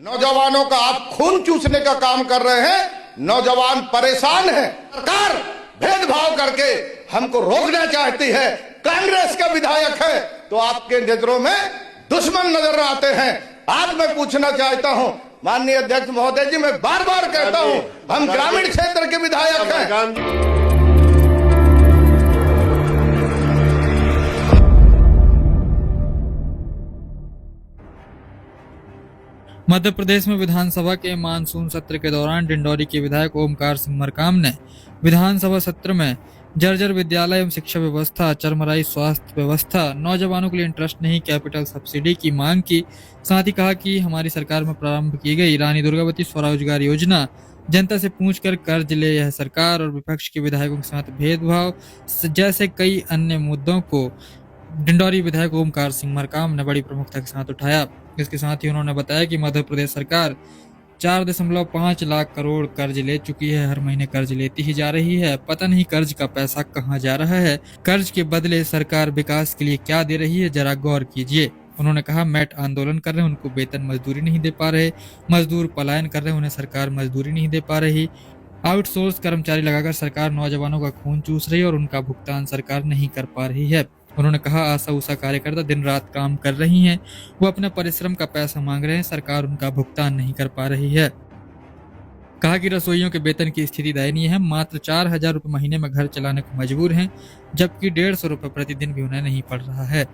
नौजवानों का आप खून चूसने का काम कर रहे हैं। नौजवान परेशान हैं। सरकार भेदभाव करके हमको रोकना चाहती है। कांग्रेस का विधायक है तो आपके नजरों में दुश्मन नजर आते हैं। आज मैं पूछना चाहता हूं माननीय अध्यक्ष महोदय जी, मैं बार बार कहता हूं हम ग्रामीण क्षेत्र के विधायक हैं। मध्य प्रदेश में विधानसभा के मानसून सत्र के दौरान डिंडौरी के विधायक ओमकार सिंह मरकाम ने विधानसभा सत्र में जर्जर विद्यालय एवं शिक्षा व्यवस्था, चरमराई स्वास्थ्य व्यवस्था, नौजवानों के लिए इंटरेस्ट नहीं कैपिटल सब्सिडी की मांग की। साथ ही कहा कि हमारी सरकार में प्रारंभ की गई रानी दुर्गावती स्वरोजगार योजना, जनता से पूछकर कर्ज ले यह सरकार और विपक्ष के विधायकों के साथ भेदभाव जैसे कई अन्य मुद्दों को डिंडौरी विधायक ओमकार सिंह मरकाम ने बड़ी प्रमुखता के साथ उठाया। इसके साथ ही उन्होंने बताया कि मध्य प्रदेश सरकार 4.5 लाख करोड़ कर्ज ले चुकी है। हर महीने कर्ज लेती ही जा रही है। पता नहीं कर्ज का पैसा कहां जा रहा है। कर्ज के बदले सरकार विकास के लिए क्या दे रही है, जरा गौर कीजिए। उन्होंने कहा मैट आंदोलन कर रहे हैं, उनको वेतन मजदूरी नहीं दे पा रहे। मजदूर पलायन कर रहे हैं, उन्हें सरकार मजदूरी नहीं दे पा रही। आउटसोर्स कर्मचारी लगाकर सरकार नौजवानों का खून चूस रही है और उनका भुगतान सरकार नहीं कर पा रही है। उन्होंने कहा आशा उषा कार्यकर्ता दिन रात काम कर रही हैं, वो अपने परिश्रम का पैसा मांग रहे हैं, सरकार उनका भुगतान नहीं कर पा रही है। कहा कि रसोइयों के वेतन की स्थिति दयनीय है। मात्र 4,000 रुपये महीने में घर चलाने को मजबूर हैं, जबकि 150 रुपये प्रतिदिन भी उन्हें नहीं पड़ रहा है।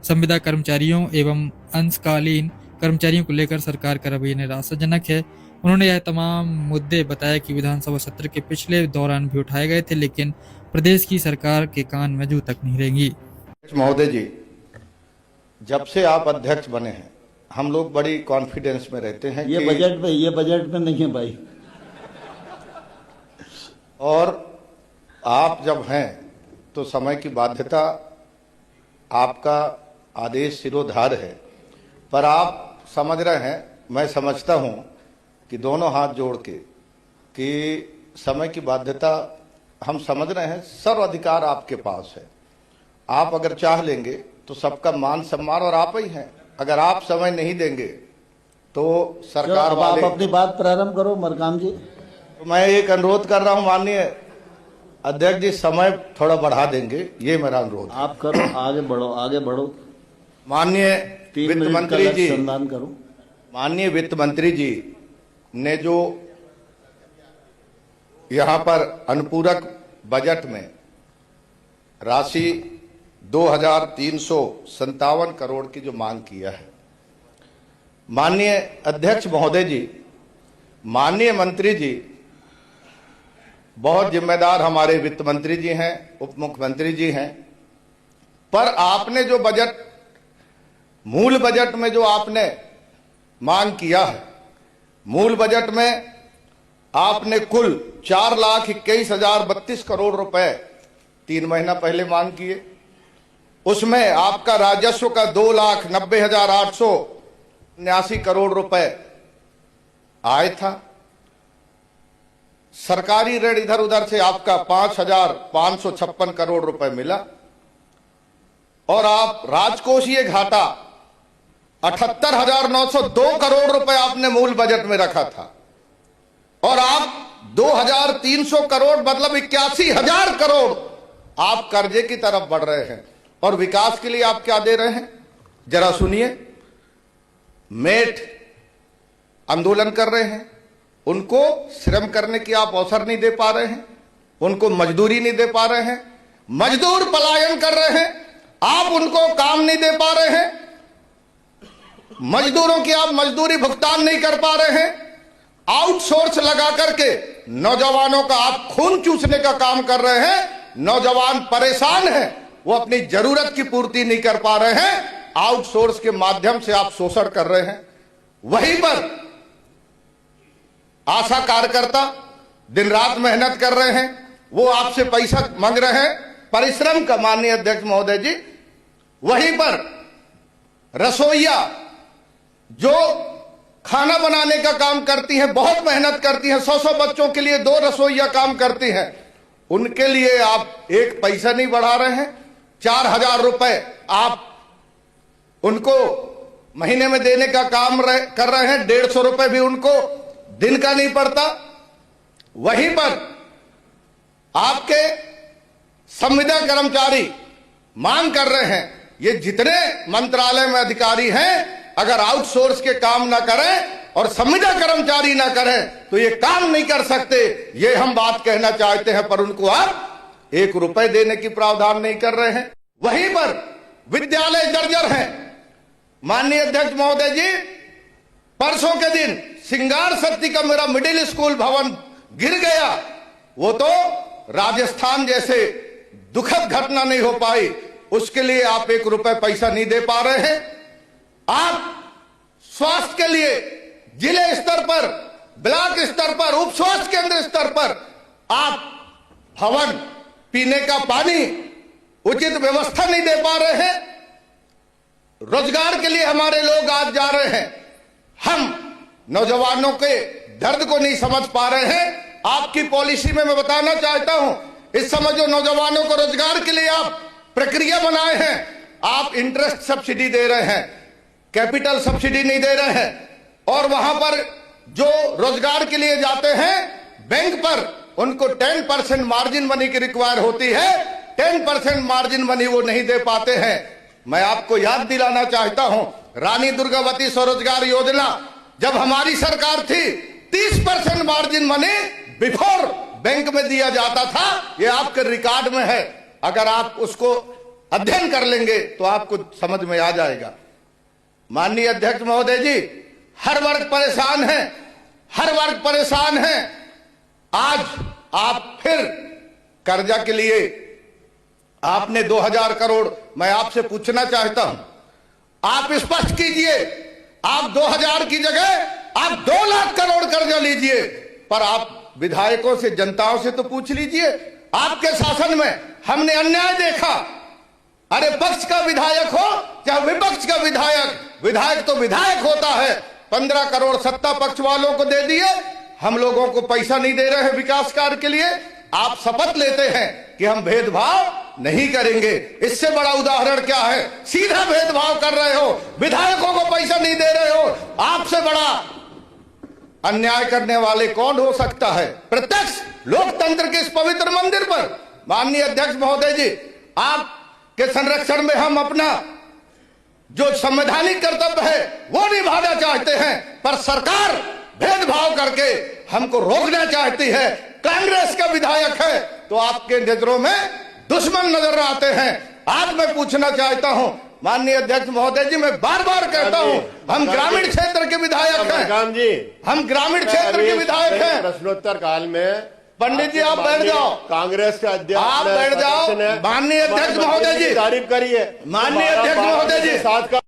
संविदा कर्मचारियों एवं अंशकालीन कर्मचारियों को लेकर सरकार का रवैया निराशाजनक है। उन्होंने यह तमाम मुद्दे बताया कि विधानसभा सत्र के पिछले दौरान भी उठाए गए थे, लेकिन प्रदेश की सरकार के कान में जू तक नहीं रहेंगी। महोदय जी, जब से आप अध्यक्ष बने हैं हम लोग बड़ी कॉन्फिडेंस में रहते हैं। ये बजट में नहीं है भाई। और आप जब हैं तो समय की बाध्यता, आपका आदेश सिरोधार है, पर आप समझ रहे हैं, मैं समझता हूं कि दोनों हाथ जोड़ के कि समय की बाध्यता हम समझ रहे हैं। सर्व अधिकार आपके पास है। आप अगर चाह लेंगे तो सबका मान सम्मान और आप ही हैं। अगर आप समय नहीं देंगे तो सरकार वाले। आप अपनी बात प्रारंभ करो मरकाम जी। तो मैं एक अनुरोध कर रहा हूं माननीय अध्यक्ष जी, समय थोड़ा बढ़ा देंगे, ये मेरा अनुरोध। आप करो, आगे बढ़ो। माननीय वित्त मंत्री जी, करो। माननीय वित्त मंत्री जी ने जो यहाँ पर अनुपूरक बजट में राशि 2,357 करोड़ की जो मांग किया है, माननीय अध्यक्ष महोदय जी, माननीय मंत्री जी, बहुत जिम्मेदार हमारे वित्त मंत्री जी हैं, उप मुख्यमंत्री जी हैं, पर आपने जो बजट, मूल बजट में जो आपने मांग किया है, मूल बजट में आपने कुल 4,21,032 करोड़ रुपए 3 महीना पहले मांग किए। उसमें आपका राजस्व का 2,90,879 करोड़ रुपए आय था। सरकारी ऋण इधर उधर से आपका 5,556 करोड़ रुपए मिला। और आप राजकोषीय घाटा 78,902 करोड़ रुपए आपने मूल बजट में रखा था। और आप 2,300 करोड़ मतलब 81,000 करोड़ आप कर्जे की तरफ बढ़ रहे हैं। और विकास के लिए आप क्या दे रहे हैं जरा सुनिए। मेट आंदोलन कर रहे हैं, उनको श्रम करने की आप अवसर नहीं दे पा रहे हैं, उनको मजदूरी नहीं दे पा रहे हैं, मजदूर पलायन कर रहे हैं, आप उनको काम नहीं दे पा रहे हैं, मजदूरों की आप मजदूरी भुगतान नहीं कर पा रहे हैं, आउटसोर्स लगा करके नौजवानों का आप खून चूसने का काम कर रहे हैं। नौजवान परेशान हैं, वो अपनी जरूरत की पूर्ति नहीं कर पा रहे हैं, आउटसोर्स के माध्यम से आप शोषण कर रहे हैं। वहीं पर आशा कार्यकर्ता दिन रात मेहनत कर रहे हैं, वो आपसे पैसा मांग रहे हैं, परिश्रम का। माननीय अध्यक्ष महोदय जी, वहीं पर रसोइया जो खाना बनाने का काम करती हैं, बहुत मेहनत करती हैं, 100 बच्चों के लिए 2 रसोइया काम करती हैं, उनके लिए आप एक पैसा नहीं बढ़ा रहे हैं। 4,000 रुपए आप उनको महीने में देने का काम कर रहे हैं, 150 रुपए भी उनको दिन का नहीं पड़ता। वहीं पर आपके संविदा कर्मचारी मांग कर रहे हैं, ये जितने मंत्रालय में अधिकारी हैं, अगर आउटसोर्स के काम ना करें और संविदा कर्मचारी ना करें तो ये काम नहीं कर सकते। ये हम बात कहना चाहते हैं, पर उनको आप 1 रुपए देने की प्रावधान नहीं कर रहे हैं। वहीं पर विद्यालय जर्जर हैं। माननीय अध्यक्ष महोदय जी, परसों के दिन सिंगार शक्ति का मेरा मिडिल स्कूल भवन गिर गया। वो तो राजस्थान जैसे दुखद घटना नहीं हो पाई, उसके लिए आप 1 रुपए पैसा नहीं दे पा रहे हैं। आप स्वास्थ्य के लिए जिले स्तर पर, ब्लॉक स्तर पर, उप स्वास्थ्य केंद्र स्तर पर आप भवन, पीने का पानी, उचित व्यवस्था नहीं दे पा रहे हैं। रोजगार के लिए हमारे लोग आज जा रहे हैं, हम नौजवानों के दर्द को नहीं समझ पा रहे हैं। आपकी पॉलिसी में मैं बताना चाहता हूं, इस समय जो नौजवानों को रोजगार के लिए आप प्रक्रिया बनाए हैं, आप इंटरेस्ट सब्सिडी दे रहे हैं, कैपिटल सब्सिडी नहीं दे रहे हैं। और वहां पर जो रोजगार के लिए जाते हैं बैंक पर, उनको 10% मार्जिन मनी की रिक्वायर होती है, 10% मार्जिन मनी वो नहीं दे पाते हैं। मैं आपको याद दिलाना चाहता हूं, रानी दुर्गावती स्वरोजगार योजना जब हमारी सरकार थी, 30% मार्जिन मनी बिफोर बैंक में दिया जाता था। ये आपके रिकॉर्ड में है, अगर आप उसको अध्ययन कर लेंगे तो आपको समझ में आ जाएगा। माननीय अध्यक्ष महोदय जी, हर वर्ग परेशान है, हर वर्ग परेशान है। आज आप फिर कर्जा के लिए आपने 2000 करोड़, मैं आपसे पूछना चाहता हूं, आप स्पष्ट कीजिए, आप 2000 की जगह आप 2 लाख करोड़ कर्जा लीजिए, पर आप विधायकों से, जनताओं से तो पूछ लीजिए। आपके शासन में हमने अन्याय देखा। अरे पक्ष का विधायक हो चाहे विपक्ष का विधायक, विधायक तो विधायक होता है। 15 करोड़ सत्ता पक्ष वालों को दे दिए, हम लोगों को पैसा नहीं दे रहे हैं विकास कार्य के लिए। आप शपथ लेते हैं कि हम भेदभाव नहीं करेंगे। इससे बड़ा उदाहरण क्या है? सीधा भेदभाव कर रहे हो, विधायकों को पैसा नहीं दे रहे हो। आपसे बड़ा अन्याय करने वाले कौन हो सकता है? प्रत्यक्ष लोकतंत्र के इस पवित्र मंदिर पर माननीय अध्यक्ष महोदय जी, आपके संरक्षण में हम अपना जो संवैधानिक कर्तव्य है वो निभाना चाहते हैं, पर सरकार भेदभाव करके हमको रोकना चाहती है। कांग्रेस का विधायक है तो आपके नजरों में दुश्मन नजर आते हैं। आज मैं पूछना चाहता हूं माननीय अध्यक्ष महोदय जी, मैं बार बार कहता हूं, हम ग्रामीण क्षेत्र के विधायक हैं, हम ग्रामीण क्षेत्र के विधायक हैं। प्रश्नोत्तर काल में पंडित जी आप बैठ जाओ, कांग्रेस के अध्यक्ष आप बैठ जाओ। माननीय अध्यक्ष महोदय जी, तारीफ करिए। माननीय अध्यक्ष महोदय जी, साथ का